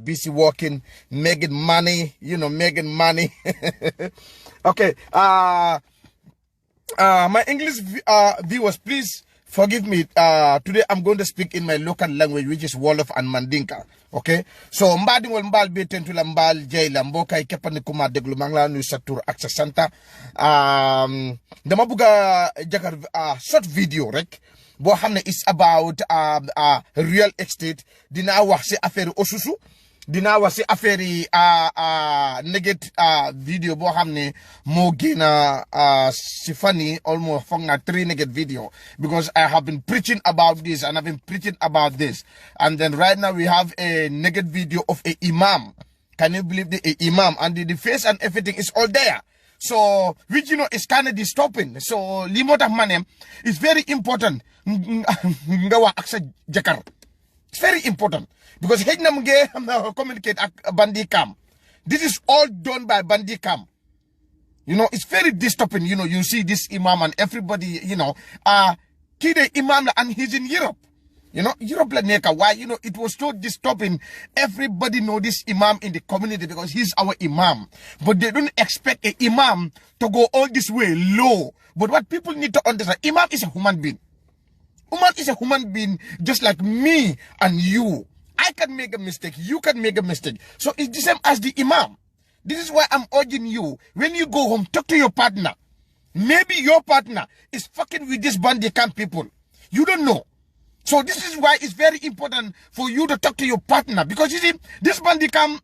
busy working, making money, making money. Okay. My English viewers, please forgive me. Today I'm going to speak in my local language, which is Wolof and Mandinka. Okay? So, mbadingol mbal be tentula mbal jayla mboka ikepani kuma deglu mangla nu satur aksa santa. Dama buga jakar short video rek. Bo xamne is about real estate. Dina wax ci affaire osusu. Dina wax ci affaire neget video bo xamne mo gina ci fani almost fonga 3 neget video, because I have been preaching about this and I've been preaching about this, and then right now we have a neget video of a imam. Can you believe the imam, and the face and everything is all there? So, which is kind of disturbing. So, limota manem is very important. Ngawa aksa jakar. It's very important, because hejnamge communicate bandicam. This is all done by bandicam. It's very disturbing. You see this imam and everybody, kide imam and he's in Europe. Europe la neka. Why? It was so disturbing. Everybody know this imam in the community because he's our imam. But they don't expect a imam to go all this way low. But what people need to understand, imam is a human being. Imam is a human being just like me and you. I can make a mistake. You can make a mistake. So it's the same as the imam. This is why I'm urging you, when you go home, talk to your partner. Maybe your partner is fucking with this bandicam people. You don't know. So this is why it's very important for you to talk to your partner. Because you see, this bandicam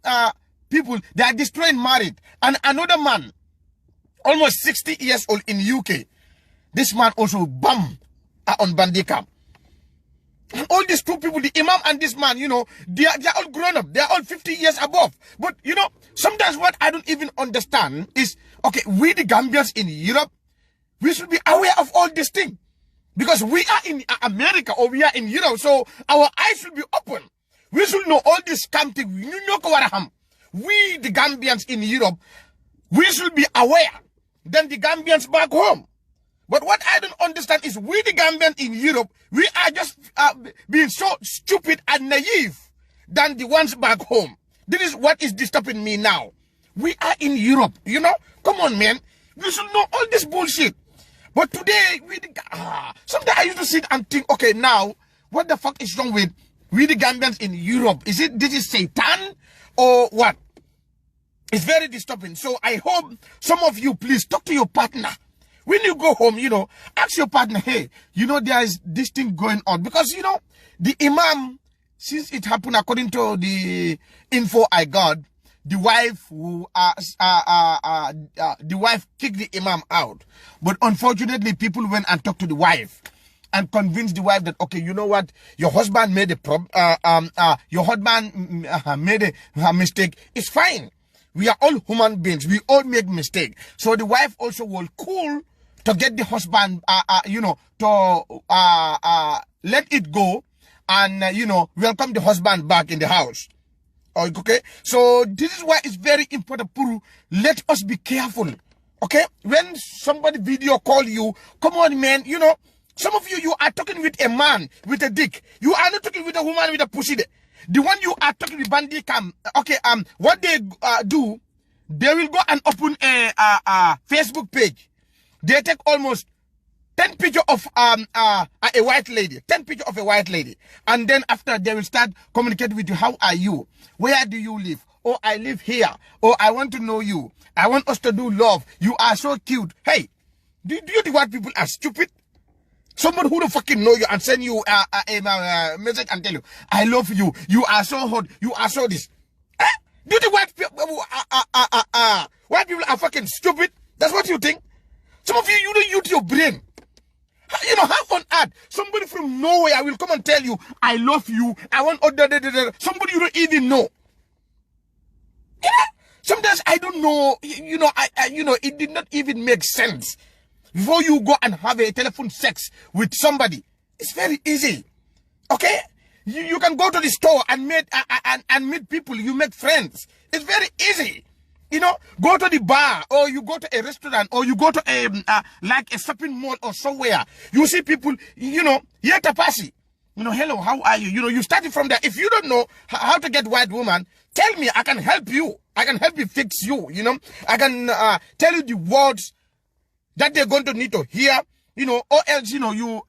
people, they are destroying marriage. And another man, almost 60 years old in UK, this man also bam on bandicam. And all these two people, the imam and this man, they are all grown up. They are all 50 years above. But, sometimes what I don't even understand is, okay, we the Gambians in Europe, we should be aware of all these things. Because we are in America or we are in Europe, so our eyes should be open. We should know all this scam thing. We, the Gambians in Europe, we should be aware than the Gambians back home. But what I don't understand is we, the Gambians in Europe, we are just being so stupid and naive than the ones back home. This is what is disturbing me now. We are in Europe, Come on, man. We should know all this bullshit. But today, sometimes I used to sit and think, okay, now, what the fuck is wrong with we the Gambians in Europe? This is Satan or what? It's very disturbing. So I hope some of you, please talk to your partner. When you go home, ask your partner, hey, there is this thing going on. Because, the imam, since it happened according to the info I got, the wife the wife kicked the imam out. But unfortunately, people went and talked to the wife and convinced the wife that, okay, you know what, your husband made made a mistake. It's fine. We are all human beings. We all make mistakes. So the wife also was cool to get the husband, to let it go and, welcome the husband back in the house. Okay, so this is why it's very important, Puru. Let us be careful. Okay, when somebody video call you, come on, man. Some of you are talking with a man with a dick. You are not talking with a woman with a pussy. The one you are talking with bandicam. Okay, what they do, they will go and open a Facebook page. They take almost 10 pictures of a white lady, 10 pictures of a white lady, and then after they will start communicating with you. How are you? Where do you live? Oh, I live here. Oh, I want to know you. I want us to do love. You are so cute. Hey, do you think white people are stupid? Someone who don't fucking know you and send you a message and tell you, I love you. You are so hot. You are so this. Eh? Do you think white people are fucking stupid? That's what you think? Some of you don't use your brain. How on earth somebody from nowhere will come and tell you, I love you, I want somebody you don't even know. Sometimes I don't know, it did not even make sense. Before you go and have a telephone sex with somebody, it's very easy. Okay? You can go to the store and meet people, you make friends. It's very easy. Go to the bar, or you go to a restaurant, or you go to a shopping mall or somewhere. You see people, yetapasi. Hello, how are you? You started from there. If you don't know how to get white woman, Tell me, I can help you. I can help you fix you, you know. I can tell you the words that they're going to need to hear, you know, or else, you know, you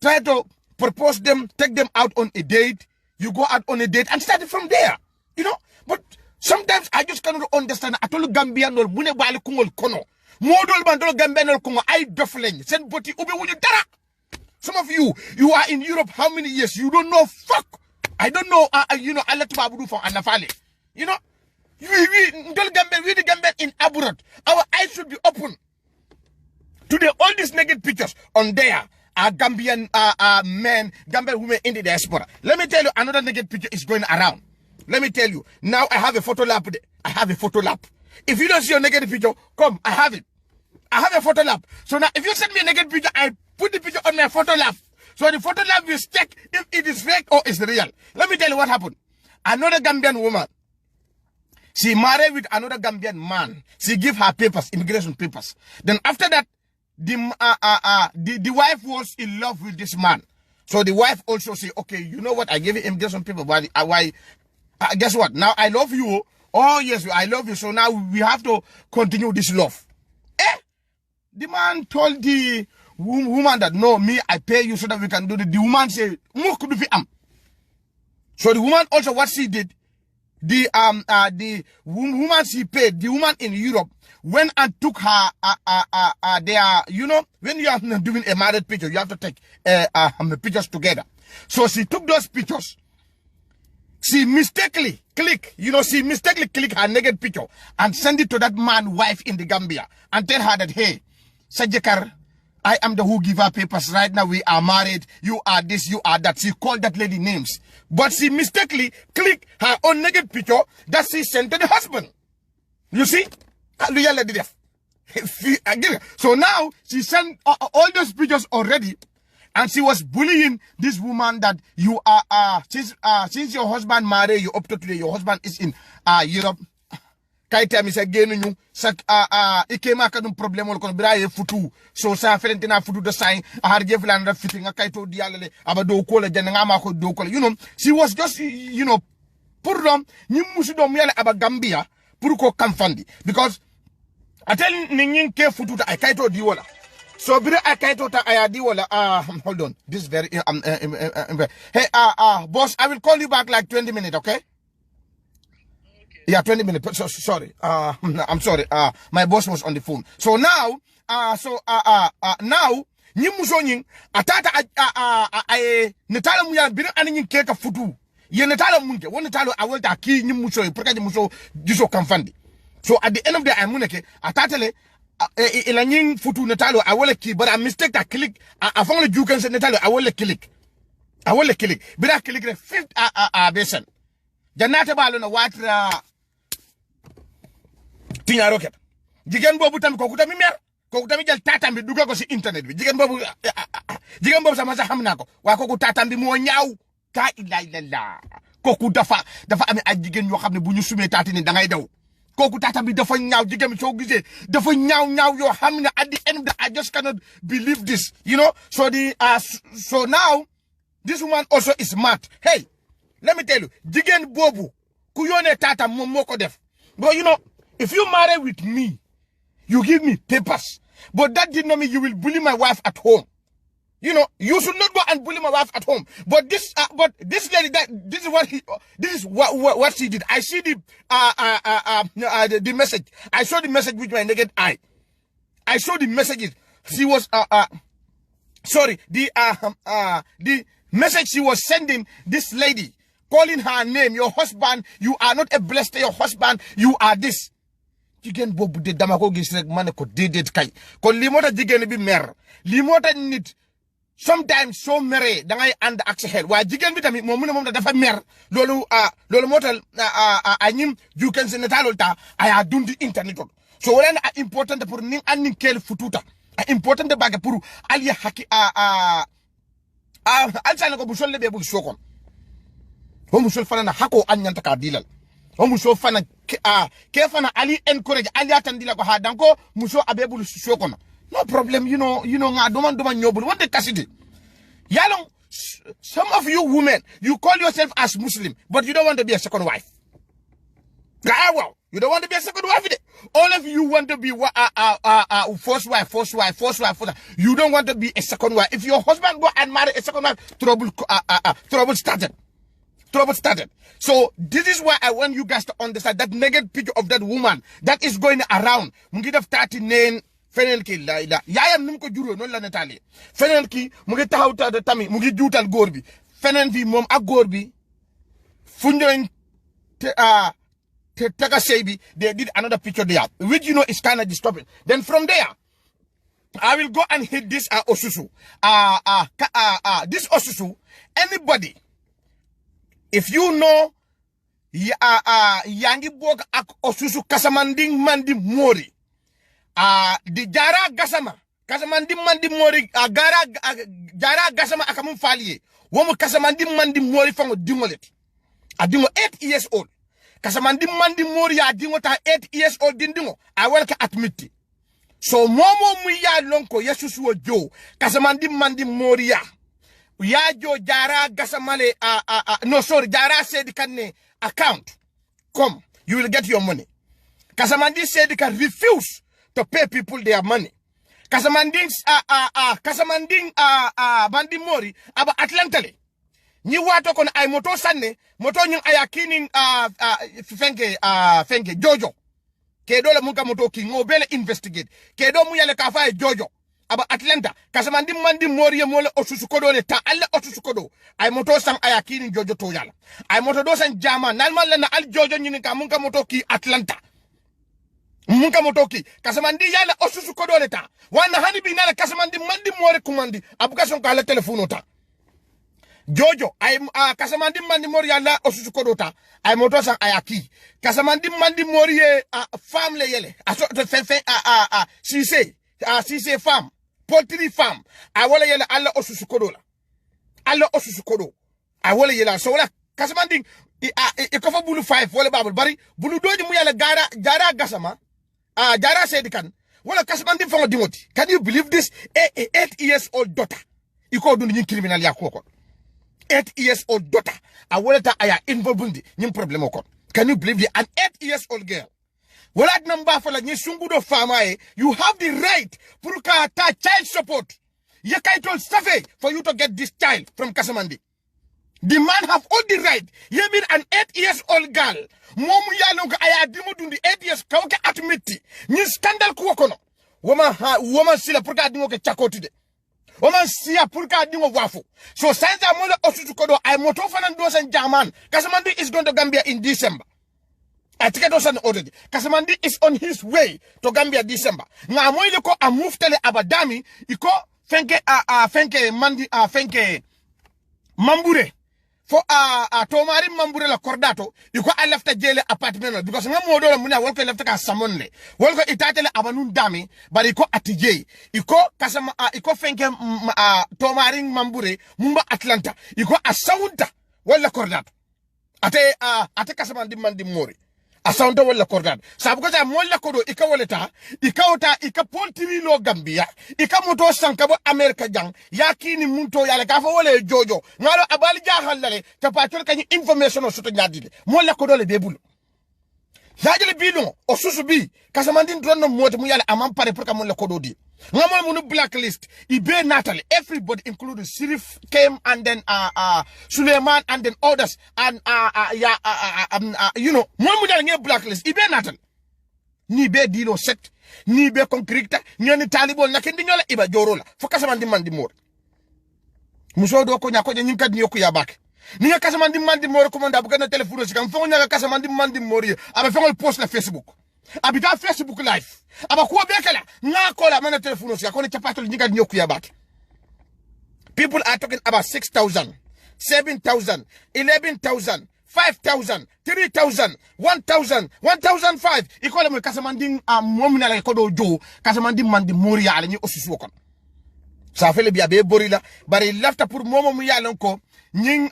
try to propose them, take them out on a date. You go out on a date and start it from there, you know. But sometimes I just cannot understand. I told Gambian or Mune Bali Kungol Kono. Model Bandol Gambian or Kongo, I duffling. Send Boti Ube Wuju Dara. Some of you are in Europe how many years? You don't know fuck. I don't know, you know, I let Babu for Anafale. You know, we the Gambian in abroad. Our eyes should be open to all these naked pictures on there. Gambian men, Gambian women in the diaspora. Let me tell you, another naked picture is going around. Let me tell you, now I have a photo lab. I have a photo lab. If you don't see a naked picture, come, I have it. I have a photo lab. So now, if you send me a naked picture, I put the picture on my photo lab. So the photo lab will check if it is fake or it's real. Let me tell you what happened. Another Gambian woman, she married with another Gambian man. She give her papers, immigration papers. Then after that, the wife was in love with this man. So the wife also say, okay, you know what? I gave you immigration paper, but guess what? Now I love you. Oh yes, I love you. So now we have to continue this love. The man told the woman that no, me, I pay you so that we can do it. The woman said, so the woman also what she did, the woman she paid, the woman in Europe went and took her their, you know, when you are doing a married picture, you have to take pictures together. So she took those pictures. She mistakenly click her naked picture and send it to that man's wife in the Gambia and tell her that, hey, Sajekar, I am the who give her papers right now. We are married. You are this, you are that. She called that lady names. But she mistakenly clicked her own naked picture that she sent to the husband. You see? So now she sent all those pictures already. And she was bullying this woman that you are, since your husband married you up to today, your husband is in Europe. Kaita mi sa genu ñu sa ikema ka dum problème wol kon biraye futu so sa felentina futu de sign har jeflan da fiti nga kayto dialale aba do ko la jan nga ma ko do ko you know she was just you know pour them ñi musu dom yale aba Gambia pour ko kamfandi because atel ni ñin ke futu ta ay kayto di wala so bira ay kayto ta ay di wala hold on this is very hey boss, I will call you back like 20 minutes, okay? Yeah, 20 minutes. So, sorry. I'm sorry. My boss was on the phone. So now, now, nyimuso nying, atata netala muya bina anin keka futu. Ye netala munke, one netalo awelta ki nyimuso, preka nyimuso, jiso kamfandi. So at the end of the day, I'm muneke, atatele, ilanyin futu netalo awele ki, but I mistake that click. I found you can say netalo awele click. Awele click. Bina click the fifth basin. Janata balo na watra tinya rocket. Jigen bobu tam ko kutami mer. Ko kutami jël tatam bi dugal ko ci internet bi. Jigen bobu sama sa xamna ko. Wa ko tatam bi mo ñaaw. Ka illa illallah. Koku dafa am ay jigen yo xamne buñu sumé tatini da ngay daw. Koku tatam bi dafa ñaaw jigen mi so gisé dafa ñaaw yo xamne at the end of the I just cannot believe this. You know? So so now this woman also is smart. Hey, let me tell you, jigen bobu ku yone tata mom moko def. But you know, if you marry with me, you give me papers. But that did not mean you will bully my wife at home. You know, you should not go and bully my wife at home. But this lady, this is what she did. I see the message. I saw the message with my naked eye. I saw the messages. She was sorry, the message she was sending this lady, calling her name, your husband, you are not a blessed, your husband, you are this. Jigen bobu de damako gis rek mané ko dedet kay kon li mota jigen bi mer li mota nit sometimes so mere da ngay and ak sa xel wa jigen bi tamit mom mu ne mom dafa mer lolu motal anyim juken se netalol ta aya dundi internet so wala na important pour ning an ning kel fututa important de baga pour ali haki al sala ko bu solle be bu sokon ho musul fana hako an nyanta ka dilal o muso fana ke fana ali encourage ali atandila ko ha danko muso abebul sokono no problem you know nga doma nyobul wonde kasidi yalon Some of you women, you call yourself as Muslim, but you don't want to be a second wife. Well, you don't want to be a second wife. All of you want to be first wife. You don't want to be a second wife. If your husband go and marry a second wife, trouble started. Trouble started. So this is why I want you guys to understand that negative picture of that woman that is going around. Mungi def 39 feneen ki la yaayam num ko juro non la netali feneen ki mu ngi taxaw ta tammi mu ngi juutal góor bi feneen bi moom ak góor bi funjoñ te taka sey bi they did another picture there which you know is kind of disturbing. Then from there I will go and hit this Osusu this Osusu. Anybody if you know yangi bok ak Osusu Kasamanding mandi mori di jara gasama Kasamandi mandi mori jara gasama akamun faliye womu Kasamandi mandi mori fango dingolet adingo 8 years old Kasamandi mandi mori ya dingo ta 8 years old dindingo I welka admit so momo mu ya lonko yesusu wo jo Kasamandi mandi mori ya jo jara gasamale no sorry jara said can account come you will get your money. Kasamandi said they can refuse to pay people their money. Kasamanding bandi mori aba Atlantale ni wato kon ay moto sanne moto nyang ayakini fenge jojo ke dole mun ka moto ki ngo bele investigate ke do mu yale ka fa jojo aba Atlanta Kasamandi mandi mori ye mole Osusu kodo le ta alle Osusu kodo ay moto sang ayakini jojo to yala ay moto do san jama nalmal la na al jojo nyini ka mun ka moto ki Atlanta munka motoki Kasamandi yala Osusu kodo le ta wana hani bi nala Kasamandi mandi mori kumandi abuka son ka la telephone ta jojo ay Kasamandi mandi mori yala Osusu kodo ta ay moto sang ayaki Kasamandi mandi mori farm le yele aso Sise farm poultry farm I wala yele alla Osusu kodo la alla Osusu kodo I wala yela so wala Kasamandi ko fa bulu 5 wala babul bari bulu doji mu yala jara gasama jara said kan wala Kasamandi fango dimoti. Can you believe this? 8 years old daughter iko dun nyin criminal ya ko 8 years old daughter I wala ta aya involved nyin problem ko. Can you believe it? An 8 years old girl wala namba fala nyi sungudo famae you have the right pour ka ta child support ye kay tol safe for you to get this child from Kasamandi. The man have all the right. You mean an 8 years old girl. Momu yalonga aya dimu dundi 8 years kawke admiti. Ni scandal kuwakono. Woman sila purka dingo ke chakoti de. Woman siya purka dingo wafu. So sanza mole Osusu kodo ay moto fanan dosan German. Kasamandi is going to Gambia in December. I take dosan already. Kasamandi is on his way to Gambia December. Nga moile ko amuftele abadami iko fenke Mambure. For Tomari Mambure la Cordato, you go I left a jail apartment because no more than Mulka left a Samonle. Welcome Itatele Abanun Dami, but you go at J. You go Kasama, you go Fenke Tomari Mambure, Mumba Atlanta. You go a sound, well la Cordato. Ate Kasamandi Mandi Mori. A sound wala Cordato. Sabuka Mola Kodo, Ika Waleta, Ika Poultry lo Gambia, Ika Moto Sankabo America Jang, Yakini Munto Yalakafa Wale Jojo, Nalo Abalija Halale, Tapatul can information on Sutanyadi, Mola Kodo le Bebulu. Yajali Bilo, Osusu B, Kasamandin Drono Mot Muyala Amampare Procamola Kododi. Normal Munu blacklist, Ibe Natalie, everybody including Sirif came and then Suleiman and then others and you know, Munu blacklist, Ibe Natalie. Ni be dilo set, ni be concrete, ni talibol na kendi nyola iba jorola. Fokasamandi mandi mor. Muso do ko nyako nyinka nyoku ya bak. Ni Kasamandi mandi mor komanda bu kana telephone si kam fo nyaka Kasamandi mandi mor aba fengol post na Facebook. Abita Facebook live. Aba kuwa bekala nga kola mana telephone si akone chapatol nyinka nyoku ya bak. People are talking about 6,000, 7,000, 11,000, 5,000, 3,000, 1,000, 1,005. Ikola mo Kasamandi momina la kodo jo Kasamandi mandi mori ala ni Osusu kon. Sa fele biya be borila bari lafta pour momo mu yalon ko nying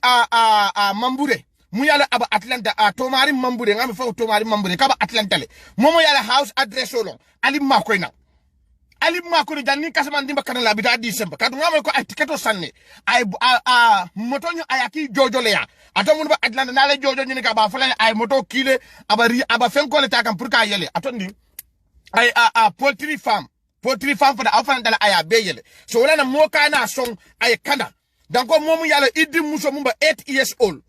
Mambure mu yala aba Atlanta Tomari Mambure ngam fa Tomari Mambure kaba Atlanta le momo yala house address olon ali makoy na ali ma ko janni kasama ndimba kanala bita December kadu ngamo ko ay tiketo sanne ay moto ñu ayaki jojo le ya ato mun ba Atlanta na le jojo ñu ka ba fala ay moto kile aba fenko le takam pour ka yele ato ndi ay poultry farm for da afan dala aya be yele so wala na mo kana song ay kana donc momu yalla iddi muso mumba 8 years old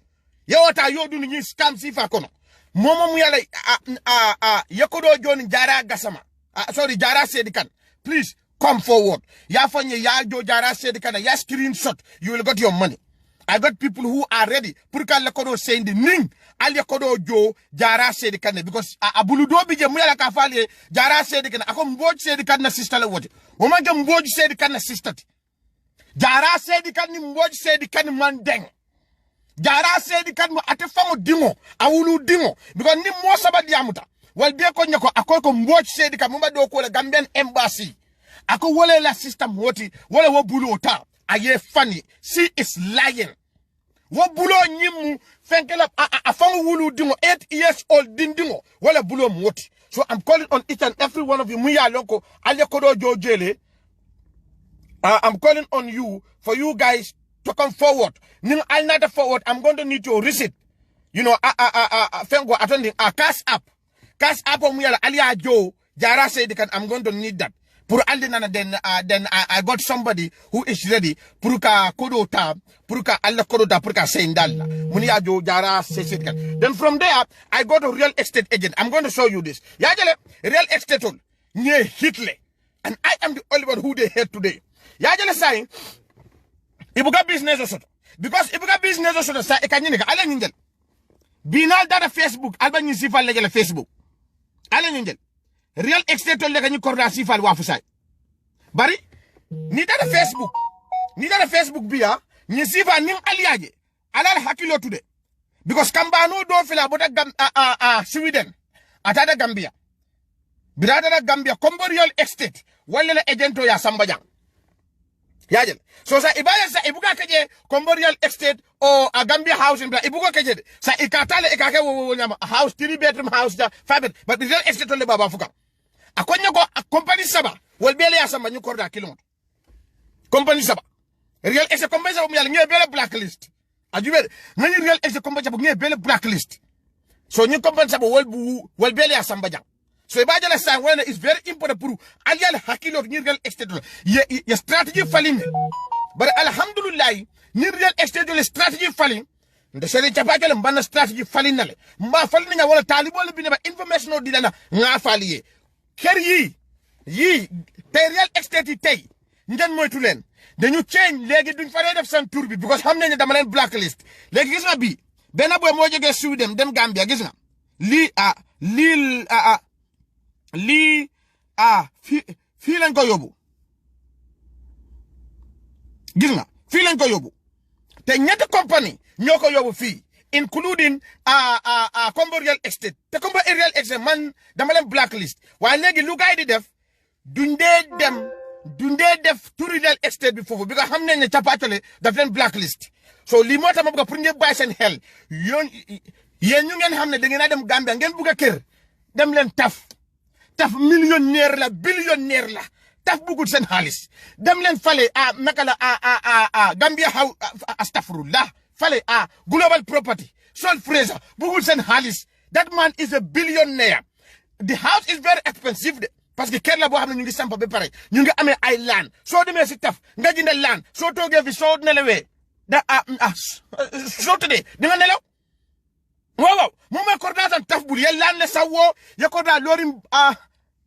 yewata yodu ni scam sifa kono momu yalla yakodo joni jara gasama sorry jara sedikan please come forward ya fanye ya jo jara sedikan ya screenshot you will get your money. I got people who are ready pour ka lakodo saying the ning al yakodo jo jara sedikan because abulu do bi je mu yalla ka fale jara sedikan akom mboj sedikan na sister la wote o ma jam mboj sedikan na sister jara sedikan ni mboj sedikan man deng jara sedikan mo ate fango dingo awulu dingo because ni mo sabadi amuta wal be ko nyako akoy ko mboj sedikan mo ba do ko la Gambian embassy ako wole la system woti wole wo bulu ota aye funny she is lying wo bulo nyimu fenkela afango wulu dingo 8 years old dingo wala bulo woti. So I'm calling on each and every one of you muya lonko ale kodo jojele. I'm calling on you for you guys to come forward. Ning I'll not forward. I'm going to need your receipt. You know, Fengo attending cash app muya alia jo jara say I'm going to need that. Then I got somebody who is ready. Puruka kodo tab, puruka alla kodo da puruka sendal. Munia jo jara say. Then from there I got a real estate agent. I'm going to show you this. Yajale real estate on near Hitler, and I am the only one who they hate today. Yajale saying ibuga business also because ibuga business also sa ekanyineka ala ninjel. Binal data Facebook alba nyisifa legele Facebook. Ala ninjel. Real estate le kanyi korda sifal wafu sai bari ni dara Facebook biya ni sifa ning aliaje alal hakilo today because kambano do fila bota Sweden atada Gambia birada Gambia kombo real estate wala la agento ya sambajang yajel so sa ibaya sa ibuka keje kombo real estate o a Gambia house in ibuka keje sa ikatale ikake wo house 3 bedroom house da 5 bed but the real estate le baba fuka akonya ko company saba wol bele ya samba ñu korda kilometer company saba real estate company saba mu yalla ngi bele blacklist ajube ngani real estate company saba ngi bele blacklist so ñu company saba wol bele ya samba jang so e bajala sa wala is very important pour aliyal hakilo ngi real estate ya strategy falling but alhamdulillah ni real estate le strategy falling nde sele chapakele mbana strategy falling nale mba falling nga wala talibol bi ne ba information di dana nga faliye kër yii tey real estate tey ngeen moytu leen dañu change léegi duñ fa def seen tour bi because xam nañ ne dama leen blacklist léegi gis nga bii benn boy moo jógee Sweden dem Gambia gis nga lii fii lañ ko yóbbu gis nga fii lañ ko yóbbu te ñetti compagnie ñoo ko yóbbu fii including Kombo real estate te Kombo real estate man dama leen blacklist waaye léegi lu gaay di def duñ dee def turi real estate bi foofu bi nga xam ne capatale daf leen blacklist so lii moo tax ma bëgg pour ngeen bàyyi seen xel yéen ñu ngeen xam ne da ngeen a dem Gambia ngeen bëgg a kër dem leen taf millionnaire la billionnaire la taf bëggul seen xaalis dem leen fale naka la Gambia house astafurullah fale global property Sol Fraser bëggul seen xaalis that man is a billionaire. The house is very expensive parce que kër la boo xam ne ñu ngi samp ba pare ñu ngi amee ay land soo demee si taf nga jënd land soo toogee fi soo nelawee soo tëddee di nga nelaw waaw moom mooy coordination taf bul ya land le sawoo ya coordination loori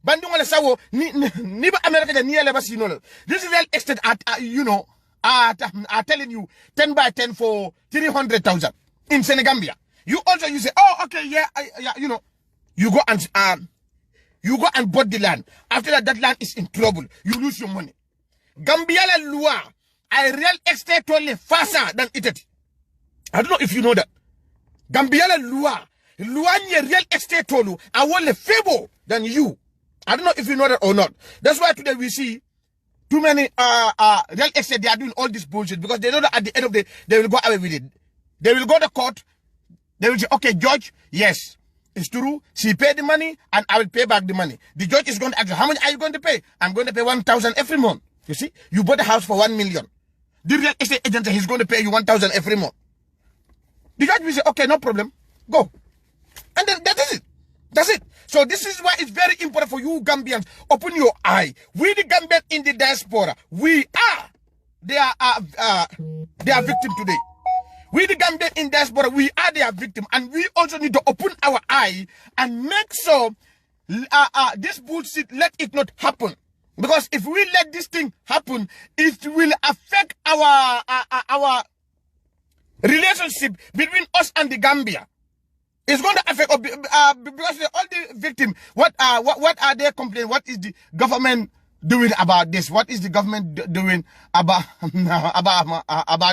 bandungo le sawoo ni ba America ja ni yele ba si noonu this real estate you know are telling you 10 by 10 for 300,000 in Senegambia. You also you say, oh okay, yeah, you know, you go and bought the land. After that land is in trouble. You lose your money. Gambia la loi, a real estate only faster than it. I don't know if you know that. Gambia la loi ni real estate only are only favor than you. I don't know if you know that or not. That's why today we see too many real estate, they are doing all this bullshit because they know that at the end of the day, they will go away with it. They will go to court. They will say, okay, judge, yes, It's true. She paid the money and I will pay back the money. The judge is going to ask you, how much are you going to pay? I'm going to pay 1,000 every month. You see, you bought a house for 1 million. The real estate agent, he's going to pay you 1,000 every month. The judge will say, okay, no problem. Go. And then that is it. That's it. So this is why it's very important for you Gambians. Open your eye. We the Gambians in the diaspora, they are victim today. We the Gambians in diaspora, we are their victim. And we also need to open our eye and make sure this bullshit, let it not happen. Because if we let this thing happen, it will affect our relationship between us and the Gambia. It's going to affect because all the victims. What are they complaining? What is the government doing about this? What is the government doing about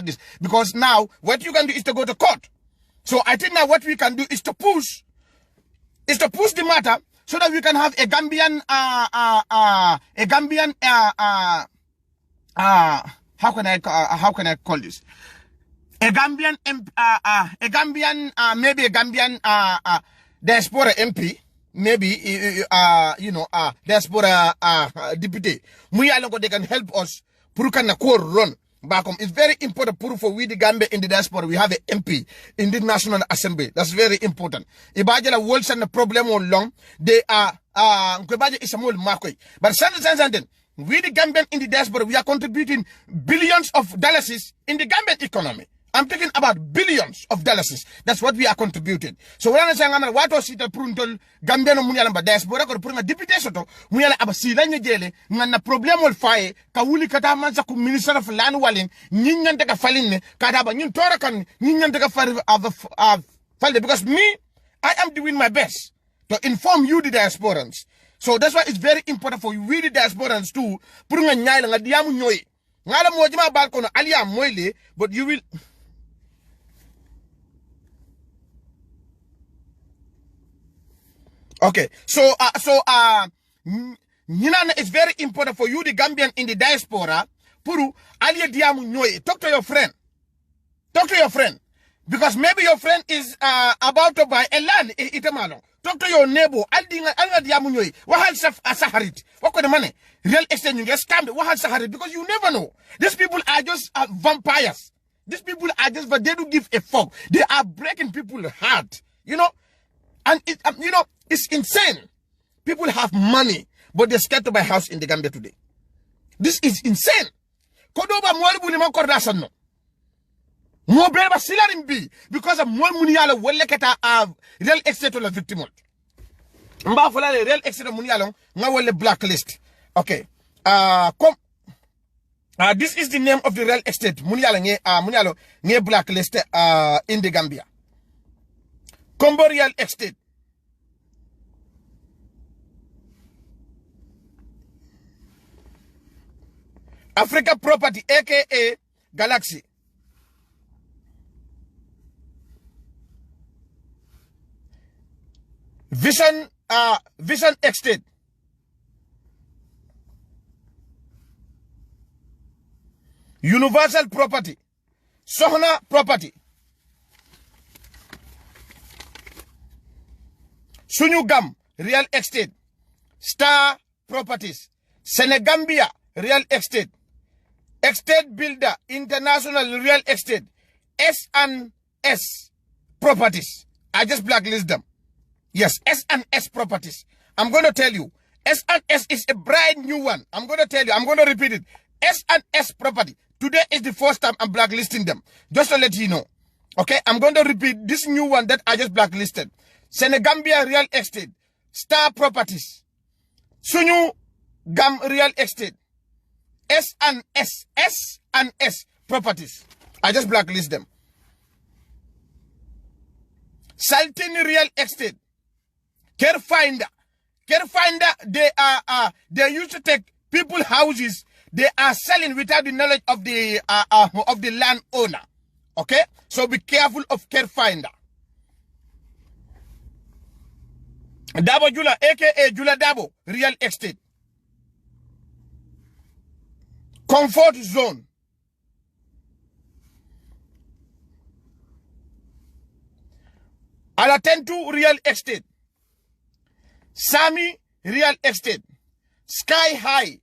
this? Because now what you can do is to go to court. So I think now what we can do is to push the matter so that we can have a Gambian how can I call this? Maybe a Gambian diaspora MP, maybe diaspora deputy. They can help us. Run back home. It's very important for we the Gambia in the diaspora. We have an MP in the National Assembly. That's very important. Ibajala worlds and the problem all long. They are is a more market. But something. We the Gambian in the diaspora, we are contributing billions of dollars in the Gambian economy. I'm talking about billions of dollars. That's what we are contributing. So when I'm saying what was it pruntol Gambiano munyalamba diaspora ko purunga deputation to munyala abasila nyejele ngana problem wal faye ka wuli kata mansa ku minister of land walling nyinyante ka falinne kada ba nyin tora kan nyinyante ka falde because me I am doing my best to inform you the diasporans. So that's why it's very important for you we the diasporans too purunga nyaila ngadiamu nyoy ngala mojima balkono aliya moyle but you will okay, so it's very important for you, the Gambian in the diaspora. Puru aliye diamu nyoye. Talk to your friend. Talk to your friend, because maybe your friend is about to buy a land. Itemalo. Talk to your neighbor. Alga diamu nyoye. Wahal saharit. What kind of money? Real estate you get scammed. Wahal saharit, because you never know. These people are just vampires. These people are just, but they don't give a fuck. They are breaking people's heart. You know, and it's insane. People have money, but they're scared to buy a house in the Gambia today. This is insane. Kodoba mwalibu ni mankordasan no. Mwobeba silarimbi because of mwalimunialo weleketa real estate la victim. Mba fulale real estate munialo nga wele blacklist. Okay. This is the name of the real estate munialo nge blacklist in the Gambia. Combo Real Estate. Africa Property, aka Galaxy. Vision Estate. Universal Property. Sohna Property. Sunyugam Real Estate. Star Properties. Senegambia Real Estate. Estate Builder International Real Estate. S&S Properties. I just blacklist them. Yes, S&S Properties. I'm going to tell you. S&S is a brand new one. I'm going to tell you. I'm going to repeat it. S&S Property. Today is the first time I'm blacklisting them. Just to let you know. Okay, I'm going to repeat this new one that I just blacklisted. Senegambia Real Estate. Star Properties. Sunyu Gam Real Estate. S&S Properties. I just blacklist them. Saltin Real Estate. Carefinder. They used to take people's houses. They are selling without the knowledge of the landowner. Okay? So be careful of Carefinder. Dabo Jula, aka Jula Dabo, Real Estate. Comfort Zone. Alatentu Real Estate. Sami Real Estate, Sky High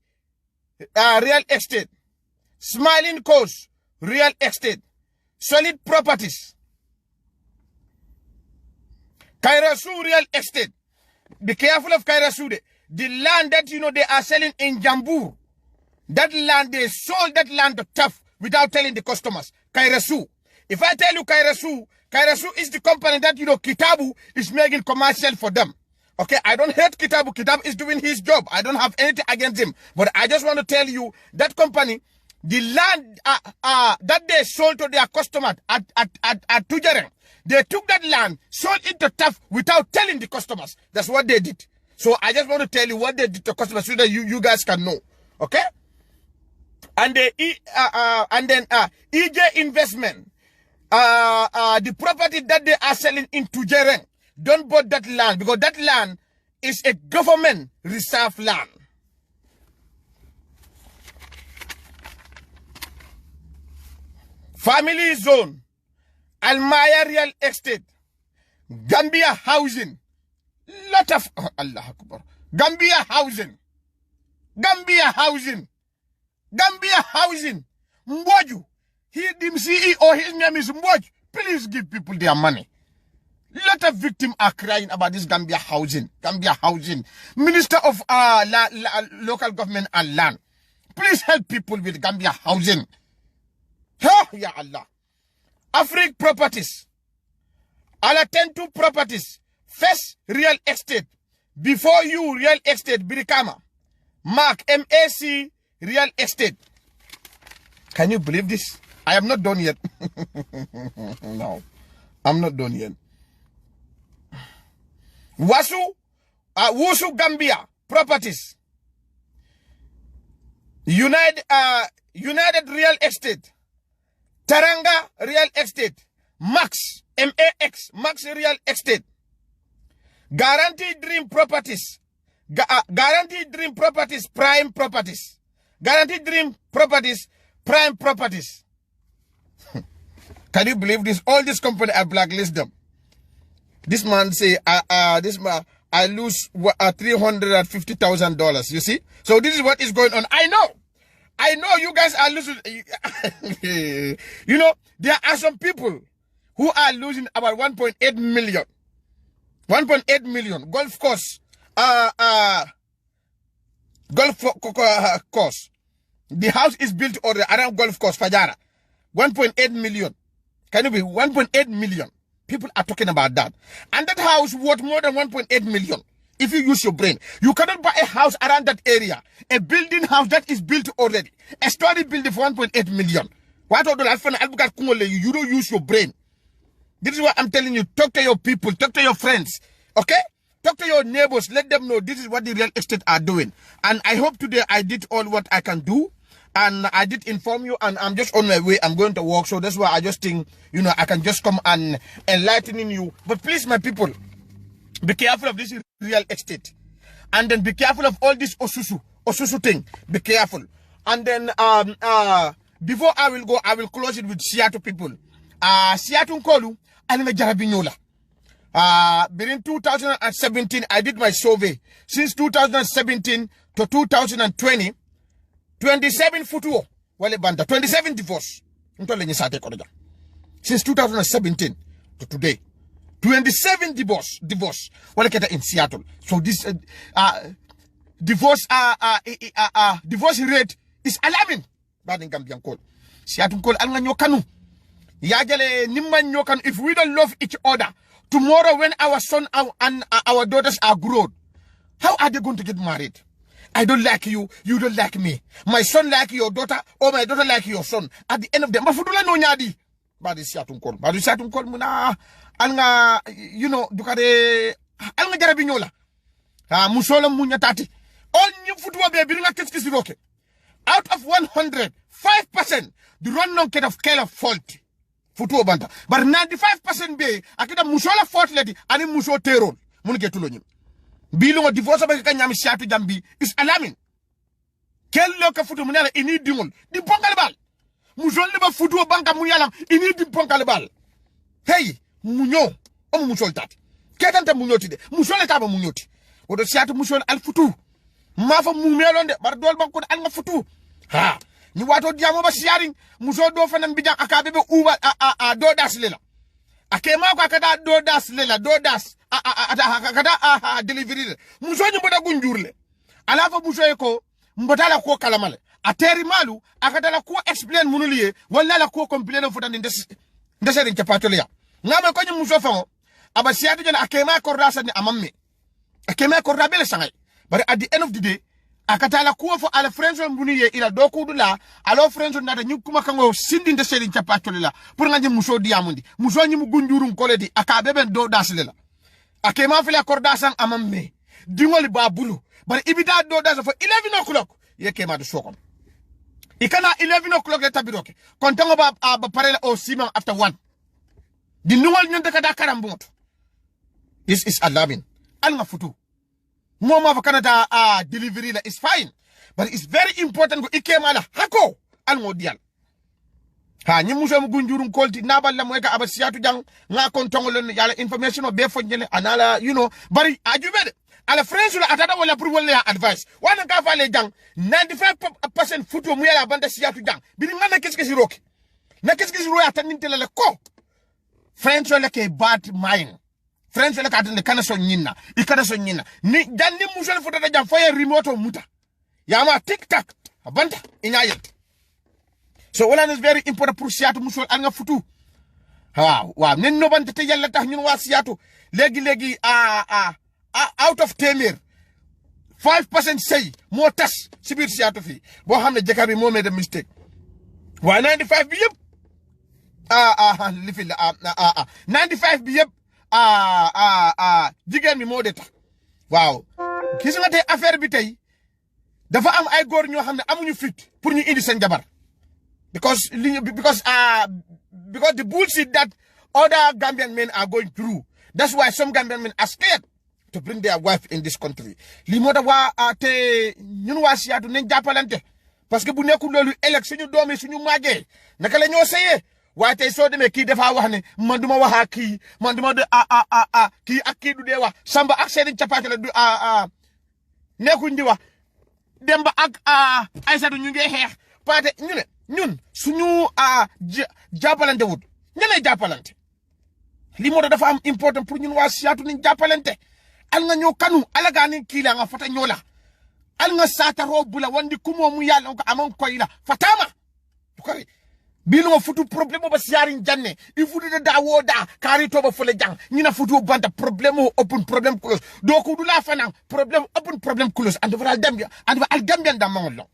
Real Estate, Smiling Coast Real Estate, Solid Properties, Kairasu Real Estate. Be careful of Kairasu. The land that they are selling in Jambu, that land, they sold that land to Tough without telling the customers. Kairasu. If I tell you Kairasu is the company that Kitabu is making commercial for them. Okay, I don't hate Kitabu. Kitabu is doing his job. I don't have anything against him. But I just want to tell you that company, the land that they sold to their customer at Tujareng, they took that land, sold it to Tough without telling the customers. That's what they did. So I just want to tell you what they did to customers so that you guys can know. Okay? And then EJ Investment, the property that they are selling in Tujareng, don't buy that land because that land is a government reserve land. Family Zone, Almaya Real Estate, Gambia Housing, lot of Allah Akbar. Gambia Housing, Mboju. The CEO, his name is Mboju. Please give people their money. Lot of victims are crying about this Gambia Housing. Minister of Local Government and Land. Please help people with Gambia Housing. Ya Allah. Afrique Properties. Alatentu Properties. First Real Estate. Before you Real Estate Birikama. Mark MAC Real Estate. Can you believe this? I am not done yet. No. I'm not done yet. Wusu Gambia Properties. United Real Estate. Taranga Real Estate. Max Max Real Estate. Guaranteed Dream Properties. Guaranteed Dream Properties Prime Properties. Guaranteed Dream Properties Prime Properties. Can you believe this? All these companies I blacklist them. This man say I lose $350,000. You see? So this is what is going on. I know you guys are losing. There are some people who are losing about 1.8 million. 1.8 million. Golf course. Golf course. The house is built already around golf course, Fajara. 1.8 million. Can you be 1.8 million? People are talking about that. And that house worth more than 1.8 million. If you use your brain, you cannot buy a house around that area. A building house that is built already. A story building for 1.8 million. What you don't use your brain. This is what I'm telling you. Talk to your people. Talk to your friends. Okay? Talk to your neighbors. Let them know this is what the real estate are doing. And I hope today I did all what I can do. And I did inform you, and I'm just on my way. I'm going to work. So that's why I just think, I can just come and enlightening you. But please, my people, be careful of this real estate. And then be careful of all this Osusu thing. Be careful. And then before I will go, I will close it with Seattle people. Seattle Kolu, Anime Jarabinola. Between 2017, I did my survey. Since 2017 to 2020, 27 futuo wale banda 27 divorce since 2017 to today 27 divorce wale keta in Seattle. So this divorce rate is alarming bad in Gambian call Seattle call alga nyokanu yajale nimma nyokanu. If we don't love each other tomorrow when our son and our daughters are grown, how are they going to get married? I don't like you, you don't like me. My son like your daughter, or my daughter like your son. At the end of the day, mafudula no nyadi. Badi siatun kol muna alga dukade alga jarabinyola. Musola munya tati. All new football baby nga keskisi roke. Out of 100, 5% the run non kind of fault. Football banta. But 95% be akida musola fault leti ani muso terror. Munike tulonyim. Bilungo divorce ba kanyami Seattle jambi is alarming. Kello ka futu munala ini dimon di bonkal bal. Muzol ba futu banka munyala ini di bonkal bal. Hey, munyo o musol tati. Ketanta munyoti de. Musol ta ba munyoti. odo siatu musol al futu ma fa mu melonde bar dol banko al nga futu ha ni wato diamo ba siaring muso do fanan bijang akabe be uba do das lela akema ko akada do das lela do das akada delivery muso ni boda gunjurle alafa muso ko mbotala ko kalamale ateri malu akada la ko explain munuliye wala la ko complain futan ndesere nchapatole ya ngama ko ni muso fa aba siatu jana akema ko rasa ni amamme akema ko rabele sangay but at the end of the day akatala kuwa fo ala friends mbuni ye ila dokudu la alo friends nada nyukuma kango sindi nde sedi chapatole la pour nga muso diamundi muso nyi mugunjuru koledi akabebe do daslela akema fele akordasan amamme dingoli babulu but ibida do das fo 11 o'clock ye kema do sokon ikana 11 o'clock le tabiroke kontango ba parela o sima after 1 di nungol nyonde kada karamboto this is alarming alga futu Moma for Canada delivery is fine, but it's very important go ikemala hako almodial. Ha nyi muso mugunjurun kolti nabal la moeka abasiatu jang nga kontongo len yala information o be fonyele anala bari ajubede ala friends la atata wala pour wala advice wana ka fale jang 95% futo mu yala banda siatu jang bini ngana keskesi roki na keskesi roya tanintele le ko friends la ke bad mind. Friends la katende kana so nyina ikana so nyina ni jandi musol futa da jam faya remote muta yama tiktak abanta inyayet so wala is very important pour siatu musol al nga futu waaw nen no bante te yalla tax ñun wa siatu legi out of temer 5% say mo tas ci bir siatu fi bo xamne jekar bi mo made a mistake wa 95 bi yeb li fi 95 bi yeb jigen mi moo de tax waaw gis nga tey affaire bi tey dafa am ay góor ñoo xam ne amuñu fit pour ñu indi seen jabar because the bullshit that other Gambian men are going through, that's why some Gambian men are scared to bring their wife in this country. Li moo tax waa te ñun waa siyaatu nañ jàppalante parce que bu nekkul loolu ëllëg suñu doom yi suñu màggee naka la ñoo sëyee waaye tey soo demee kii dafa wax ne man duma waxa kii man duma de kii ak kii du dee wax samba ak seeni capaatale du nekkuñ di wax demba ak Aysatu ñu ngi xeex paate ñun suñu jàppalante wut ñeneen jàppalante li moo dafa am important pour ñun waa siyaatu ni jàppalante al nga ñoo kanu alaga ni kii la nga fata ñoo la al nga saata robu la wandi kumo mu yàlla ko amon koy la fatama ko bino futu problème ba siarin janne il faut de dawo da kari to ba fole jang ñina futu banta problème open problem close do ko dula fanan problème open problem close and wala Gambia and al Gambian da mangol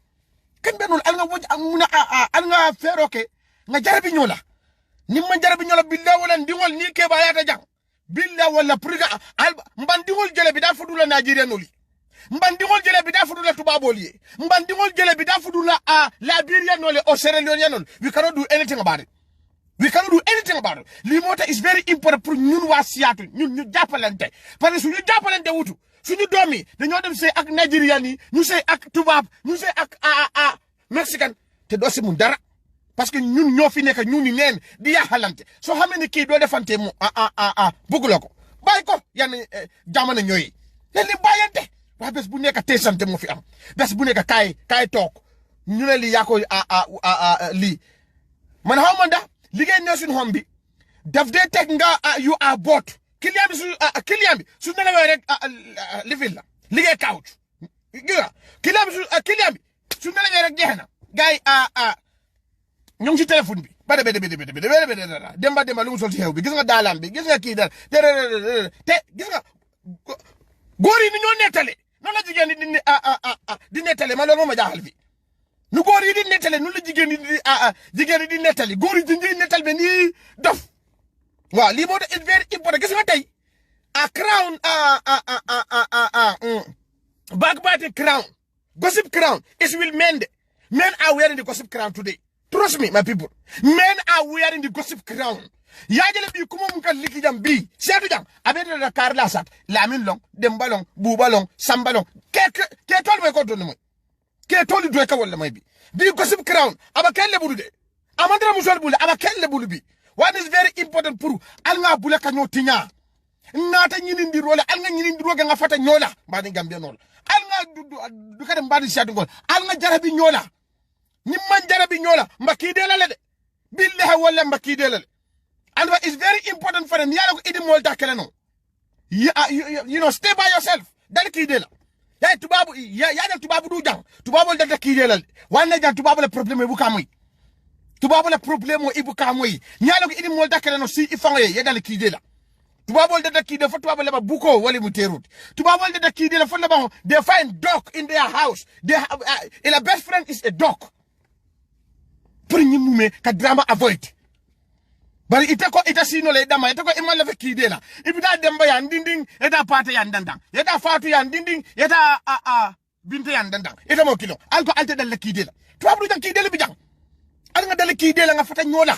kan benul al nga woj amuna al nga feroke nga jarabi ñola ni man jarabi ñola billahi wala ndingol ni ke ba yata jang billahi wala priga al mbandingol jele bi da futu la Nigeria noli mbandingol jele bi da fudu la tubaboli mbandingol jele bi da fudu la Liberia nole o Sierra Leone non we cannot do anything about it limota is very important pour ñun wa siatu ñun ñu jappalante parce que suñu jappalante wutu suñu domi dañu dem sey ak Nigeria ni ñu sey ak tubab ñu sey ak Mexican te do ci mu dara parce que ñun ñoo fi nek ñun ni neen di yaxalante so xamé ni ki do defante mu bugulako bay ko yan jamana ñoy len li bayante wa bes bu nek té santé mo fi am bes bu nek kay tok ñu ne li yako li man xawmanda ligay ne suñu hombi daf dé tek nga you are bought client bi su na la rek li fi la ligay couch giga client bi su na la rek jeexna gay ñu ngi ci téléphone bi ba demba lu mu sol ci xew bi gis nga dalam bi gis nga ki dal te gis nga góor yi ni ñoo nettale noonu la jigéen di nettale ma loolu ma jaaxal fi nu góor yi di nettale nu la jigéen di nettali góor yi di nettal be ni dof waaw lii moo tax very important gis nga tey crown backbiting crown gossip crown is will mend men are wearing the gossip crown today. Trust me, my people. Men are wearing the gossip crown. Yajele bi kuma mun kan liki jam bi setu jam abete da karla sat lamin long demba long buba long samba long ke tol may ko don moy ke tol do ka wala may bi gossip crown aba kelle bulu de amandra musol bulu aba kelle bulu bi what is very important pour al nga bulu ka ñoo tiña nata nyini ndirole alga nyini ndiroge nga fata nyola mbadi gambia nol alga du kade mbadi siatu ngol alga jarabi nyola nyimman jarabi nyola mbakide la de billahi wala mbakide la and it's very important for them yala ko idi molta kala no you know stay by yourself dal kide la ya tubabu ya dal tubabu du jang tubabu dal kide la wanna jang tubabu le problème bu kamoy tubabu le problème ibu kamoy nyala ko idi molta kala no si ifange ya dal kide la tubabol de kide fa tubabol ba buko wali mu terut tubabol de kide la fa la ba they find dog in their house they have a best friend is a dog pour ñimume ka drama avoid bari ite ko ita sino le dama ite ko imal la fa kide la ibida demba ya ndinding eta pata ya ndandang eta fatu ya ndinding eta binte ya ndandang eta mo kilo alko alte dal la kide la tubabu du kide la bi jang al nga dal kide la nga fata ñola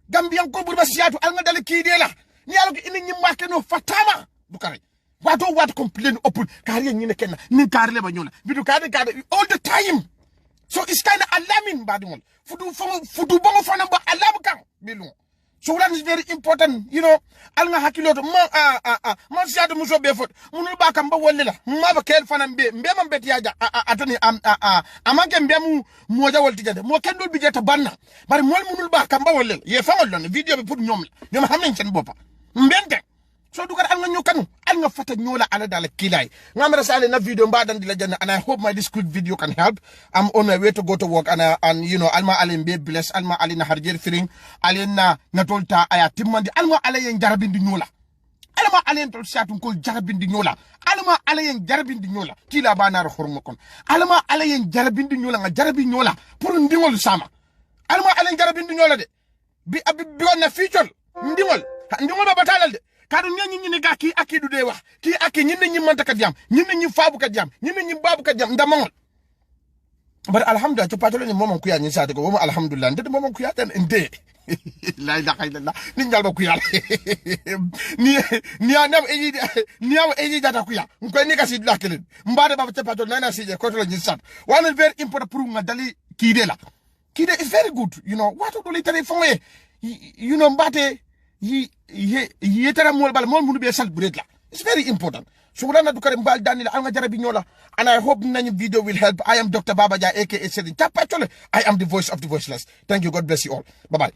gambian ko burba siatu al nga dal kide la ni yalo ini nyimake no fatama dukare what complain open kari nyine kenna ni kari le ba nyola bidu kari all the time so it's kind of alarming badingol fudu bongo fana ba alarm kan bilu so that is very important you know al nga hakiloto ma siado muso be fot munul ba kam ba wolle la ma ba kel fana be man bet yaja atani amanke mbemu moja wolti jade mo kendol bi jeta banna bari mol munul ba kam ba wolle ye fangol don video be pour ñom ñom xamnañ sen bopa mbente so dugar al nga ñokanu al nga fata ñola ala dal kilay ngamra sale na video mbadan di la janna and I hope this quick video can help. I'm on my way to go to work and you know alma alen be bless alma alina harjer firing alena natolta aya timmandi alma alayen jarabindi ñola alma alen tol satun ko jarabindi ñola alma alayen jarabindi ñola kila banar xurma kon alma alayen jarabindi ñola nga jarabi ñola pour ndingol sama alma alen jarabindi ñola de bi na future ndingol ba batalal de kadu ñi ni ga ki akidu de wax ki aki ñi ñi manta ka jam ñi ñi faabu ka jam ñi ñi babu ka jam ndamol bar alhamdulillah to patolo ni momon ku ya ñi sade ko mo alhamdulillah ndede momon ku ya tan ende la ilaha illallah ni ngal ba ku ya ni anam eji data ku ya ko ni ka si la kelen mbade ba to patolo na si je ko to ñi sat one very important pour nga dali kide la kide is very good you know what do little fonwe you know mbate yetara mol bal mol munu be sal buret la it's very important so wala na du kare mbal danila al nga jarabi ñola and I hope nañu video will help. I am Dr. Baba Jah aka Serigne Tapachole. I am the voice of the voiceless. Thank you. God bless you all. Bye bye.